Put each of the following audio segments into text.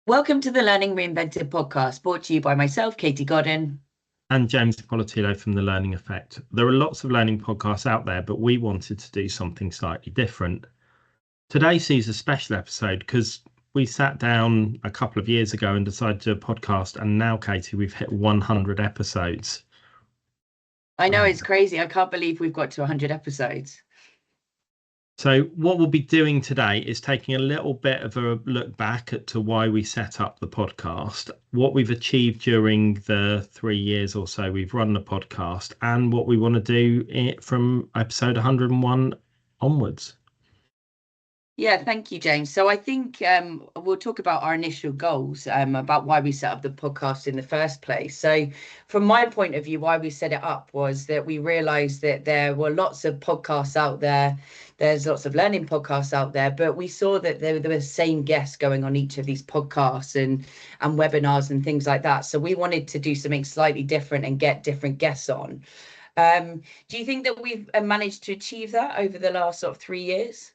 Welcome to the Learning Reinvented Podcast, brought to you by myself, Katie Godden. And James Politillo from The Learning Effect. There are lots of learning podcasts out there, but we wanted to do something slightly different. Today sees a special episode because we sat down a couple of years ago and decided to do a podcast, and now, Katie, we've hit 100 episodes. I know, it's crazy. I can't believe we've got to 100 episodes. So what we'll be doing today is taking a little bit of a look back to why we set up the podcast, what we've achieved during the 3 years or so we've run the podcast, and what we want to do from episode 101 onwards. Yeah, thank you, James. So I think we'll talk about our initial goals, about why we set up the podcast in the first place. So from my point of view, why we set it up was that we realized that there were lots of podcasts out there. There's lots of learning podcasts out there, but we saw that there were the same guests going on each of these podcasts and webinars and things like that. So we wanted to do something slightly different and get different guests on. Do you think that we've managed to achieve that over the last sort of 3 years?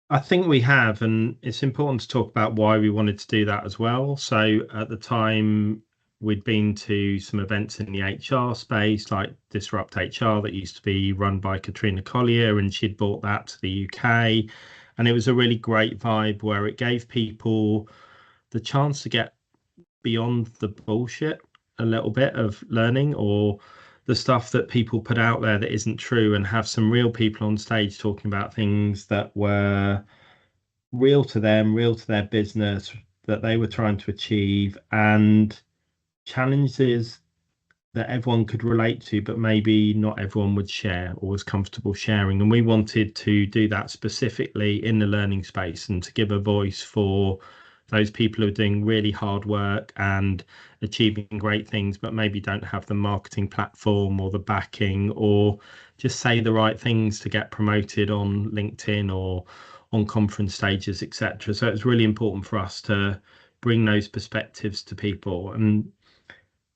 I think we have, and it's important to talk about why we wanted to do that as well. So at the time, we'd been to some events in the HR space, like Disrupt HR, that used to be run by Katrina Collier, and she'd brought that to the UK. And it was a really great vibe where it gave people the chance to get beyond the bullshit a little bit of learning, or the stuff that people put out there that isn't true, and have some real people on stage talking about things that were real to them, real to their business, that they were trying to achieve, and challenges that everyone could relate to, but maybe not everyone would share or was comfortable sharing. And we wanted to do that specifically in the learning space, and to give a voice for those people who are doing really hard work and achieving great things, but maybe don't have the marketing platform or the backing, or just say the right things to get promoted on LinkedIn or on conference stages, etc. So it's really important for us to bring those perspectives to people. And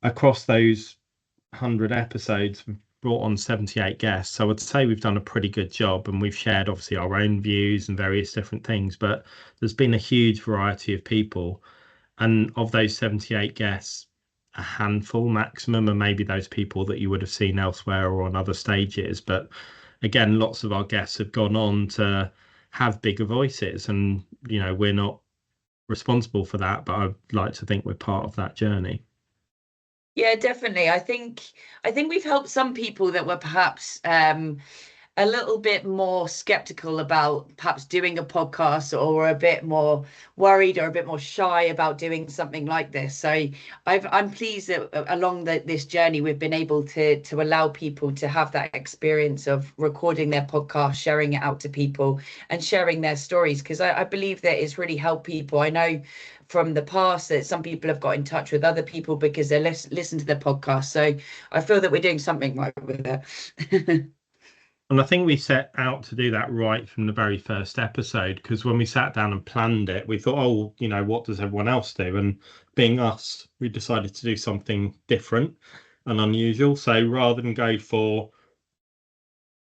across those 100 episodes, we've brought on 78 guests. So I'd say we've done a pretty good job, and we've shared obviously our own views and various different things, but there's been a huge variety of people. And of those 78 guests, a handful maximum are maybe those people that you would have seen elsewhere or on other stages. But again, lots of our guests have gone on to have bigger voices, and we're not responsible for that, but I'd like to think we're part of that journey. Yeah, definitely. I think we've helped some people that were perhaps a little bit more skeptical about perhaps doing a podcast, or a bit more worried or a bit more shy about doing something like this. So I'm pleased that along this journey we've been able to allow people to have that experience of recording their podcast, sharing it out to people and sharing their stories, because I believe that it's really helped people. I know from the past that some people have got in touch with other people because they listen to the podcast. So I feel that we're doing something right with it. And I think we set out to do that right from the very first episode, because when we sat down and planned it, we thought, what does everyone else do? And being us, we decided to do something different and unusual. So rather than go for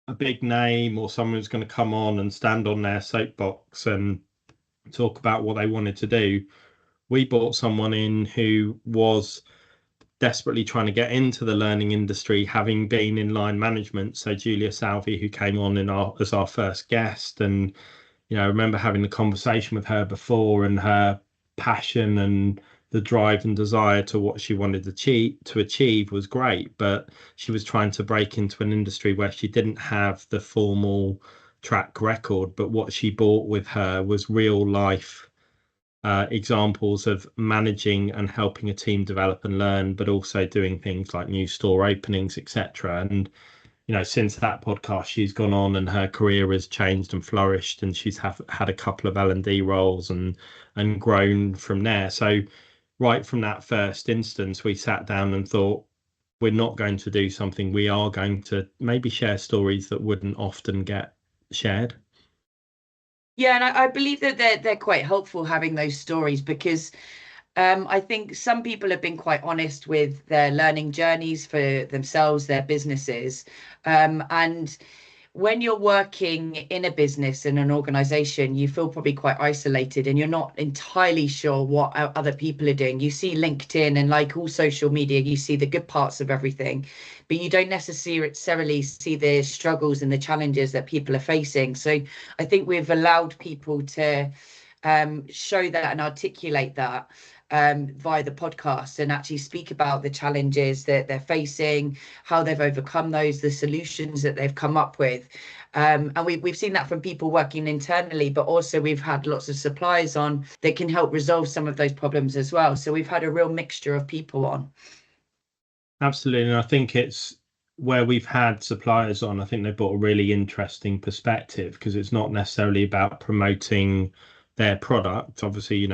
a big name or someone who's going to come on and stand on their soapbox and talk about what they wanted to do, we brought someone in who was desperately trying to get into the learning industry, having been in line management. So Julia Salvi, who came on as our first guest, and I remember having a conversation with her before, and her passion and the drive and desire to what she wanted to achieve was great, but she was trying to break into an industry where she didn't have the formal track record. But what she brought with her was real life examples of managing and helping a team develop and learn, but also doing things like new store openings, etc. And since that podcast, she's gone on and her career has changed and flourished, and she's had a couple of L&D roles and grown from there. So right from that first instance, we sat down and thought, we're not going to do something, we are going to maybe share stories that wouldn't often get shared. Yeah, and I believe that they're quite helpful having those stories, because I think some people have been quite honest with their learning journeys for themselves, their businesses, and when you're working in a business, in an organization, you feel probably quite isolated and you're not entirely sure what other people are doing. You see LinkedIn and like all social media, you see the good parts of everything, but you don't necessarily see the struggles and the challenges that people are facing. So I think we've allowed people to show that and articulate that via the podcast and actually speak about the challenges that they're facing, how they've overcome those, the solutions that they've come up with. And we've seen that from people working internally, but also we've had lots of suppliers on that can help resolve some of those problems as well. So we've had a real mixture of people on. Absolutely. And I think it's where we've had suppliers on, I think they've brought a really interesting perspective, because it's not necessarily about promoting their product. Obviously,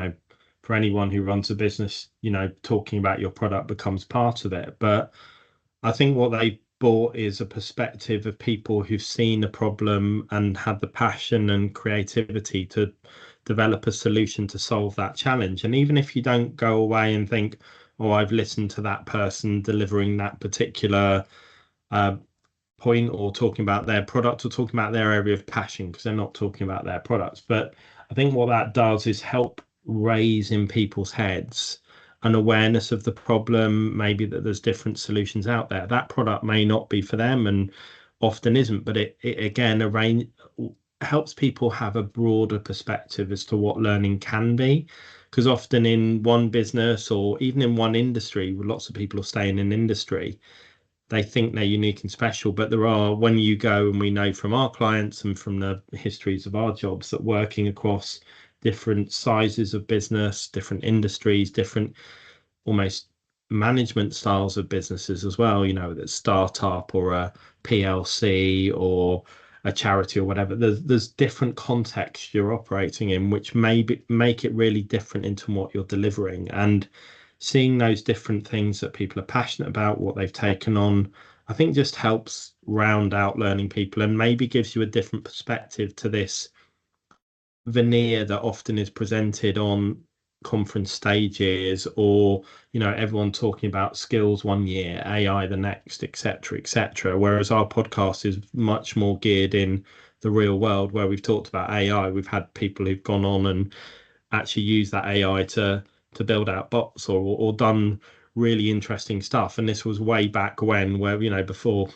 for anyone who runs a business, talking about your product becomes part of it. But I think what they brought is a perspective of people who've seen a problem and had the passion and creativity to develop a solution to solve that challenge. And even if you don't go away and think, oh, I've listened to that person delivering that particular point, or talking about their product, or talking about their area of passion, because they're not talking about their products. But I think what that does is help raise in people's heads an awareness of the problem, maybe that there's different solutions out there. That product may not be for them, and often isn't, but it again helps people have a broader perspective as to what learning can be. Because often in one business, or even in one industry, lots of people are staying in industry, they think they're unique and special. But when you go, and we know from our clients and from the histories of our jobs, that working across different sizes of business, different industries, different almost management styles of businesses as well, that startup or a PLC or a charity or whatever, there's different contexts you're operating in, which make it really different into what you're delivering. And seeing those different things that people are passionate about, what they've taken on, I think just helps round out learning people, and maybe gives you a different perspective to this veneer that often is presented on conference stages, or everyone talking about skills one year, AI the next, etc. Whereas our podcast is much more geared in the real world, where we've talked about AI. We've had people who've gone on and actually used that AI to build out bots, or done really interesting stuff. And this was way back when, where before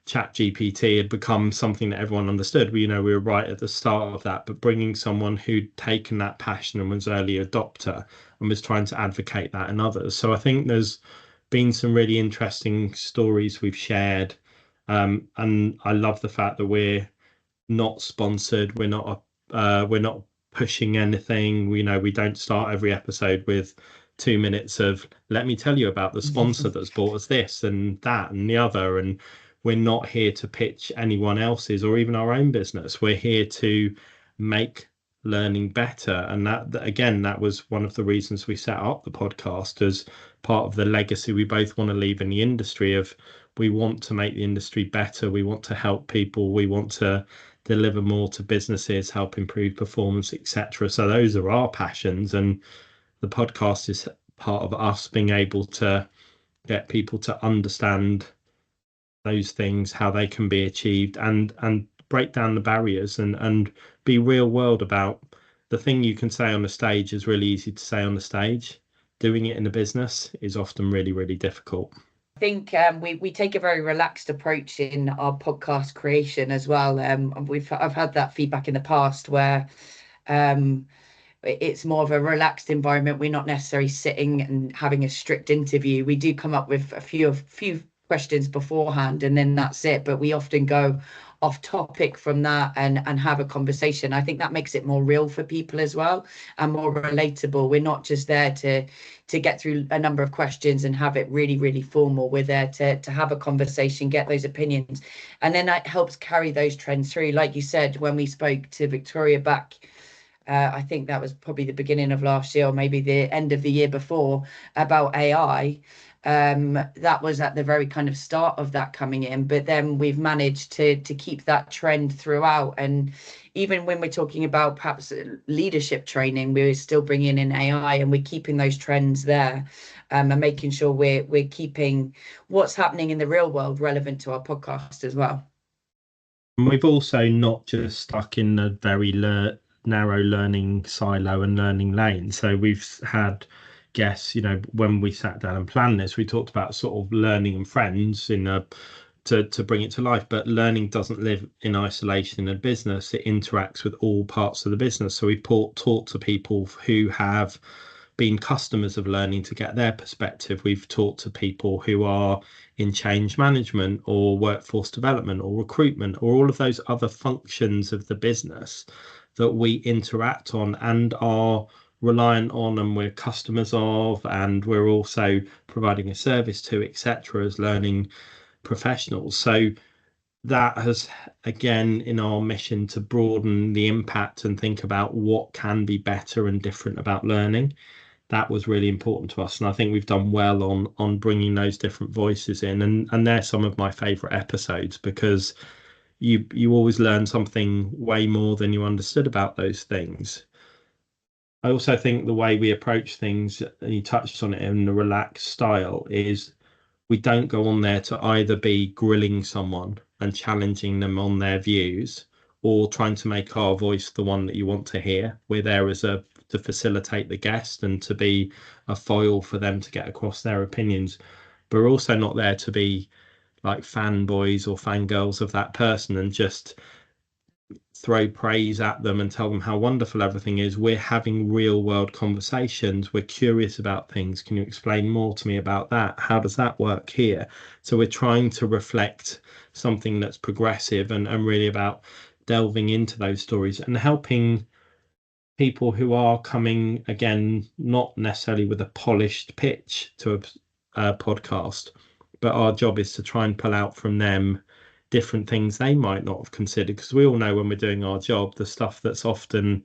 chat GPT had become something that everyone understood. We were right at the start of that, but bringing someone who'd taken that passion and was early adopter and was trying to advocate that in others. So I think there's been some really interesting stories we've shared. And I love the fact that we're not sponsored. We're not pushing anything. We don't start every episode with 2 minutes of, let me tell you about the sponsor that's bought us this and that and the other. And we're not here to pitch anyone else's or even our own business. We're here to make learning better. And that was one of the reasons we set up the podcast, as part of the legacy we both want to leave in the industry of, we want to make the industry better. We want to help people. We want to deliver more to businesses, help improve performance, etc. So those are our passions. And the podcast is part of us being able to get people to understand those things, how they can be achieved, and break down the barriers, and be real world about the thing you can say on the stage is really easy to say on the stage. Doing it in a business is often really, really difficult. I think we take a very relaxed approach in our podcast creation as well. I've had that feedback in the past where it's more of a relaxed environment. We're not necessarily sitting and having a strict interview. We do come up with a few questions beforehand, and then that's it. But we often go off topic from that and have a conversation. I think that makes it more real for people as well, and more relatable. We're not just there to get through a number of questions and have it really, really formal. We're there to have a conversation, get those opinions, and then that helps carry those trends through. Like you said, when we spoke to Victoria back, I think that was probably the beginning of last year, or maybe the end of the year before, about AI. That was at the very kind of start of that coming in, but then we've managed to keep that trend throughout. And even when we're talking about perhaps leadership training, we're still bringing in AI, and we're keeping those trends there, and making sure we're keeping what's happening in the real world relevant to our podcast as well. And we've also not just stuck in a very narrow learning silo and learning lane. So we've had guests, when we sat down and planned this, we talked about sort of learning and friends to bring it to life. But learning doesn't live in isolation in a business. It interacts with all parts of the business. So we've taught to people who have been customers of learning to get their perspective. We've talked to people who are in change management or workforce development or recruitment or all of those other functions of the business that we interact on and are reliant on, and we're customers of, and we're also providing a service to, etc., as learning professionals. So that has, again, in our mission to broaden the impact and think about what can be better and different about learning, that was really important to us. And I think we've done well on bringing those different voices in. And they're some of my favorite episodes, because you always learn something way more than you understood about those things. I also think the way we approach things, and you touched on it, in a relaxed style, is we don't go on there to either be grilling someone and challenging them on their views, or trying to make our voice the one that you want to hear. We're there to facilitate the guest and to be a foil for them to get across their opinions. But we're also not there to be like fanboys or fangirls of that person and just throw praise at them and tell them how wonderful everything is. We're having real world conversations. We're curious about things. Can you explain more to me about that? How does that work here? So we're trying to reflect something that's progressive and really about delving into those stories and helping people who are coming, again, not necessarily with a polished pitch to a podcast, but our job is to try and pull out from them different things they might not have considered, because we all know when we're doing our job, the stuff that's often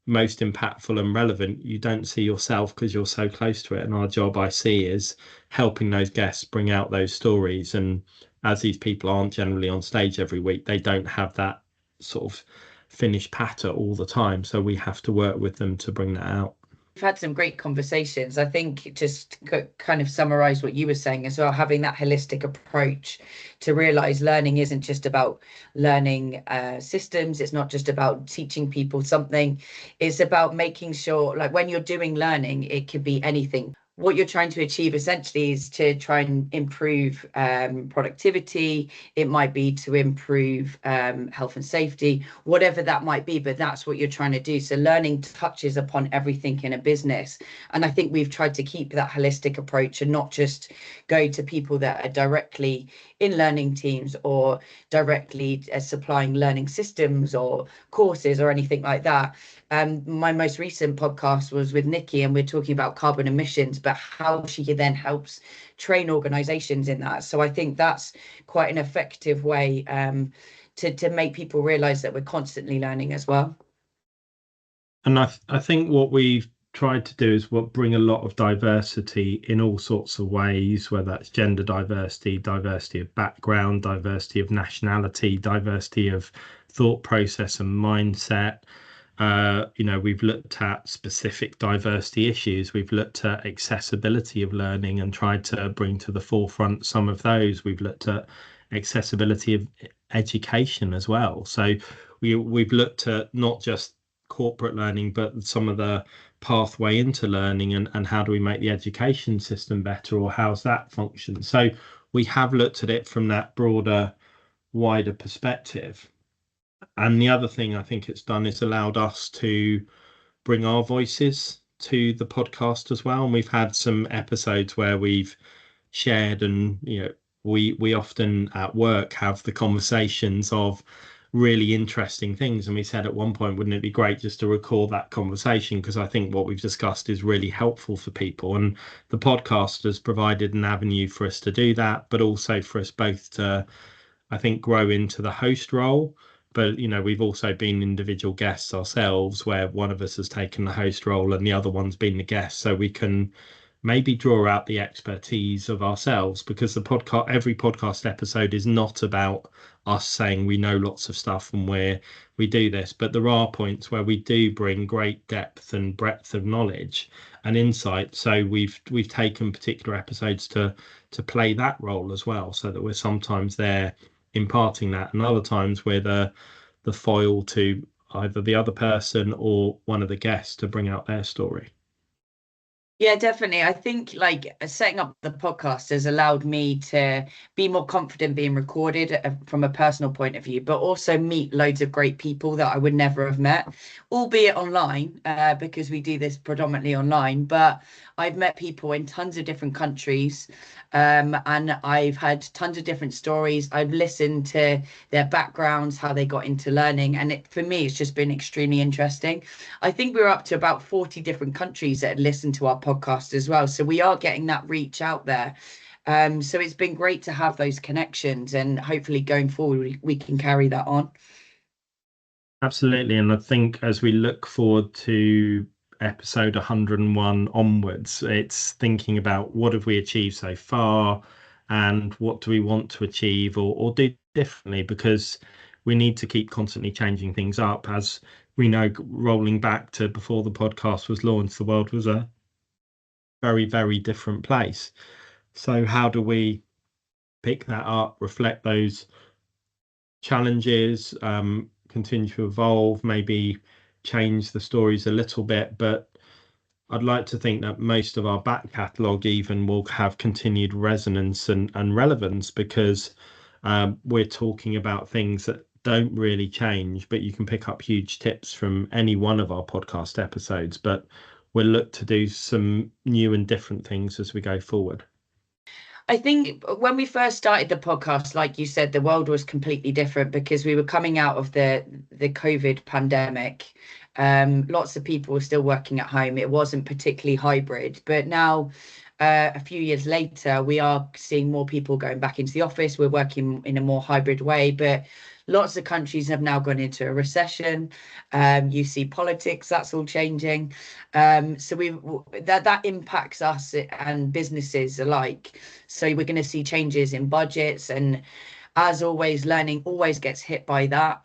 most impactful and relevant, you don't see yourself because you're so close to it. And our job, I see, is helping those guests bring out those stories. And as these people aren't generally on stage every week, they don't have that sort of finished patter all the time. So we have to work with them to bring that out. We've had some great conversations. I think just kind of summarize what you were saying as well, having that holistic approach to realize learning isn't just about learning systems. It's not just about teaching people something. It's about making sure, like when you're doing learning, it could be anything. What you're trying to achieve essentially is to try and improve productivity. It might be to improve health and safety, whatever that might be, but that's what you're trying to do. So learning touches upon everything in a business. And I think we've tried to keep that holistic approach and not just go to people that are directly in learning teams or directly supplying learning systems or courses or anything like that. My most recent podcast was with Nikki, and we're talking about carbon emissions, but how she then helps train organizations in that. So I think that's quite an effective way to make people realize that we're constantly learning as well. And I think what we've tried to do is bring a lot of diversity in all sorts of ways, whether that's gender diversity, diversity of background, diversity of nationality, diversity of thought process and mindset. We've looked at specific diversity issues. We've looked at accessibility of learning and tried to bring to the forefront some of those. We've looked at accessibility of education as well. So we've looked at not just corporate learning, but some of the pathway into learning and how do we make the education system better, or how's that function. So we have looked at it from that broader, wider perspective. And the other thing I think it's done is allowed us to bring our voices to the podcast as well. And we've had some episodes where we've shared, and we often at work have the conversations of really interesting things. And we said at one point, wouldn't it be great just to record that conversation? Because I think what we've discussed is really helpful for people. And the podcast has provided an avenue for us to do that, but also for us both to, I think, grow into the host role. But, we've also been individual guests ourselves, where one of us has taken the host role and the other one's been the guest. So we can maybe draw out the expertise of ourselves, because every podcast episode is not about us saying we know lots of stuff and we do this, but there are points where we do bring great depth and breadth of knowledge and insight. So we've taken particular episodes to play that role as well, so that we're sometimes there imparting that, and other times we're the foil to either the other person or one of the guests to bring out their story. Yeah, definitely. I think like setting up the podcast has allowed me to be more confident being recorded from a personal point of view, but also meet loads of great people that I would never have met, albeit online, because we do this predominantly online. But I've met people in tons of different countries, and I've had tons of different stories. I've listened to their backgrounds, how they got into learning, and for me, it's just been extremely interesting. I think we're up to about 40 different countries that listen to our podcast as well. So we are getting that reach out there. So it's been great to have those connections, and hopefully going forward, we can carry that on. Absolutely. And I think as we look forward to episode 101 onwards, it's thinking about what have we achieved so far and what do we want to achieve or do differently, because we need to keep constantly changing things up. As we know, rolling back to before the podcast was launched, the world was a very, very different place. So how do we pick that up, reflect those challenges, continue to evolve, maybe change the stories a little bit? But I'd like to think that most of our back catalogue even will have continued resonance and relevance, because we're talking about things that don't really change, but you can pick up huge tips from any one of our podcast episodes. But we'll look to do some new and different things as we go forward. I think when we first started the podcast, like you said, the world was completely different because we were coming out of the COVID pandemic. Lots of people were still working at home. It wasn't particularly hybrid, but now, a few years later, we are seeing more people going back into the office. We're working in a more hybrid way, but lots of countries have now gone into a recession. You see politics, that's all changing. So that impacts us and businesses alike. So we're going to see changes in budgets, and as always, learning always gets hit by that.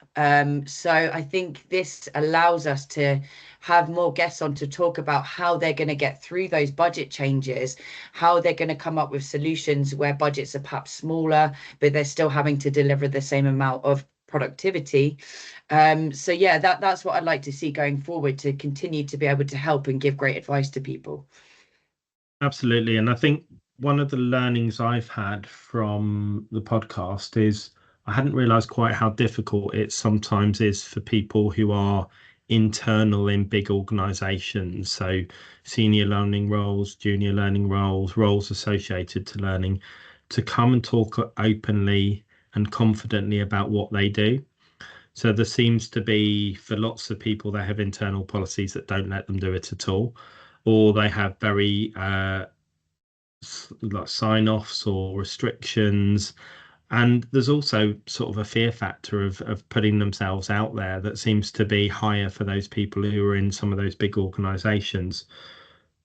So I think this allows us to have more guests on to talk about how they're going to get through those budget changes, how they're going to come up with solutions where budgets are perhaps smaller, but they're still having to deliver the same amount of productivity. So yeah, that's what I'd like to see going forward, to continue to be able to help and give great advice to people. Absolutely. And I think one of the learnings I've had from the podcast is I hadn't realized quite how difficult it sometimes is for people who are internal in big organizations. So senior learning roles, junior learning roles, roles associated to learning, to come and talk openly and confidently about what they do. So there seems to be, for lots of people, they have internal policies that don't let them do it at all, or they have very like sign-offs or restrictions. And there's also sort of a fear factor of putting themselves out there that seems to be higher for those people who are in some of those big organizations.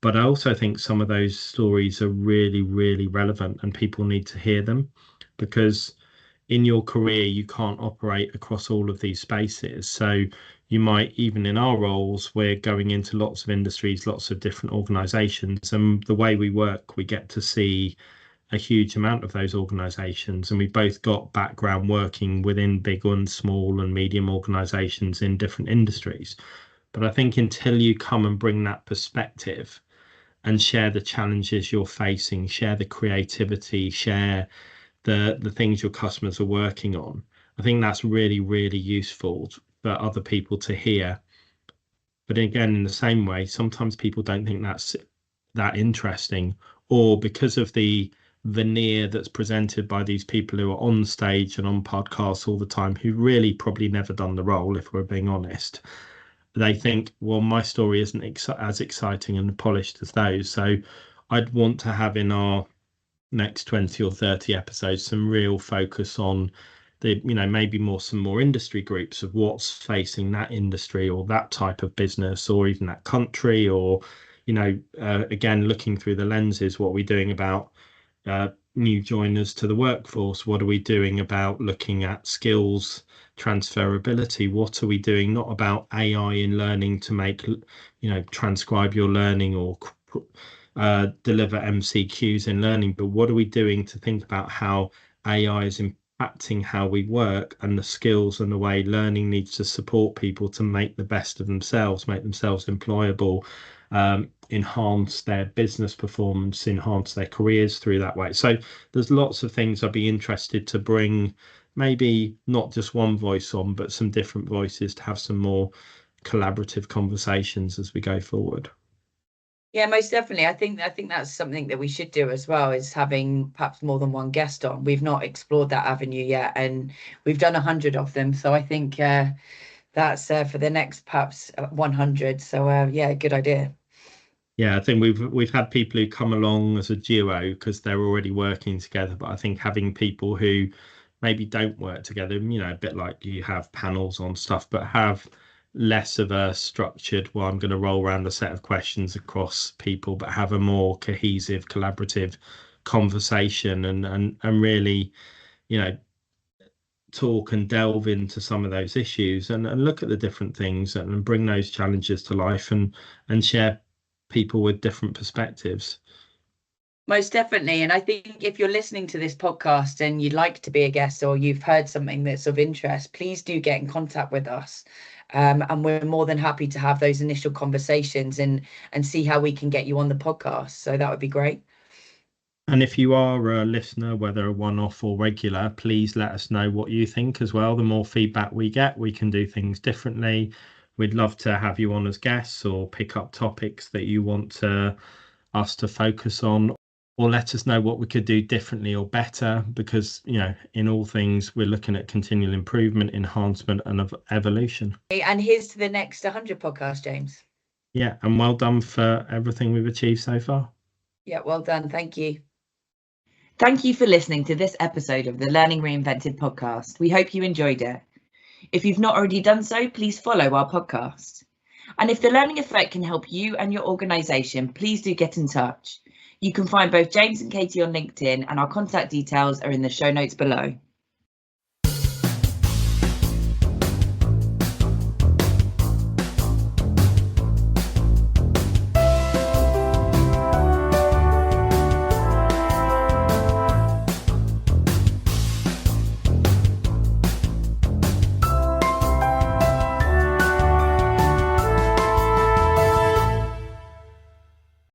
But I also think some of those stories are really, really relevant and people need to hear them, because in your career, you can't operate across all of these spaces. So you might, even in our roles, we're going into lots of industries, lots of different organizations. And the way we work, we get to see a huge amount of those organizations. And we both got background working within big and small and medium organizations in different industries. But I think until you come and bring that perspective and share the challenges you're facing, share the creativity, share the things your customers are working on, I think that's really, really useful for other people to hear. But again, in the same way, sometimes people don't think that's that interesting, or because of the veneer that's presented by these people who are on stage and on podcasts all the time, who really probably never done the role, if we're being honest, they think, well, my story isn't as exciting and polished as those. So I'd want to have in our next 20 or 30 episodes some real focus on the, maybe some more industry groups of what's facing that industry or that type of business or even that country, or again, looking through the lenses, what are we doing about new joiners to the workforce? What are we doing about looking at skills transferability? What are we doing not about AI in learning to make transcribe your learning or deliver MCQs in learning, but what are we doing to think about how AI is impacting how we work and the skills and the way learning needs to support people to make the best of themselves, make themselves employable, enhance their business performance, enhance their careers through that way. So there's lots of things I'd be interested to bring, maybe not just one voice on, but some different voices to have some more collaborative conversations as we go forward. Yeah, most definitely. I think that's something that we should do as well, is having perhaps more than one guest on. We've not explored that avenue yet, and we've done 100 of them. So I think that's for the next perhaps 100. So yeah, good idea. Yeah, I think we've had people who come along as a duo because they're already working together. But I think having people who maybe don't work together, a bit like you have panels on stuff, but have less of a structured, well, I'm going to roll around a set of questions across people, but have a more cohesive, collaborative conversation and really, talk and delve into some of those issues and look at the different things and bring those challenges to life and share people with different perspectives. Most definitely. And I think if you're listening to this podcast and you'd like to be a guest, or you've heard something that's of interest, please do get in contact with us. And we're more than happy to have those initial conversations and see how we can get you on the podcast. So that would be great. And if you are a listener, whether a one-off or regular, please let us know what you think as well. The more feedback we get, we can do things differently. We'd love to have you on as guests or pick up topics that you want us to focus on, or let us know what we could do differently or better, because, in all things, we're looking at continual improvement, enhancement, and of evolution. And here's to the next 100 podcasts, James. Yeah, and well done for everything we've achieved so far. Yeah, well done. Thank you. Thank you for listening to this episode of the Learning Reinvented podcast. We hope you enjoyed it. If you've not already done so, please follow our podcast. And if the Learning Effect can help you and your organisation, please do get in touch. You can find both James and Katie on LinkedIn, and our contact details are in the show notes below.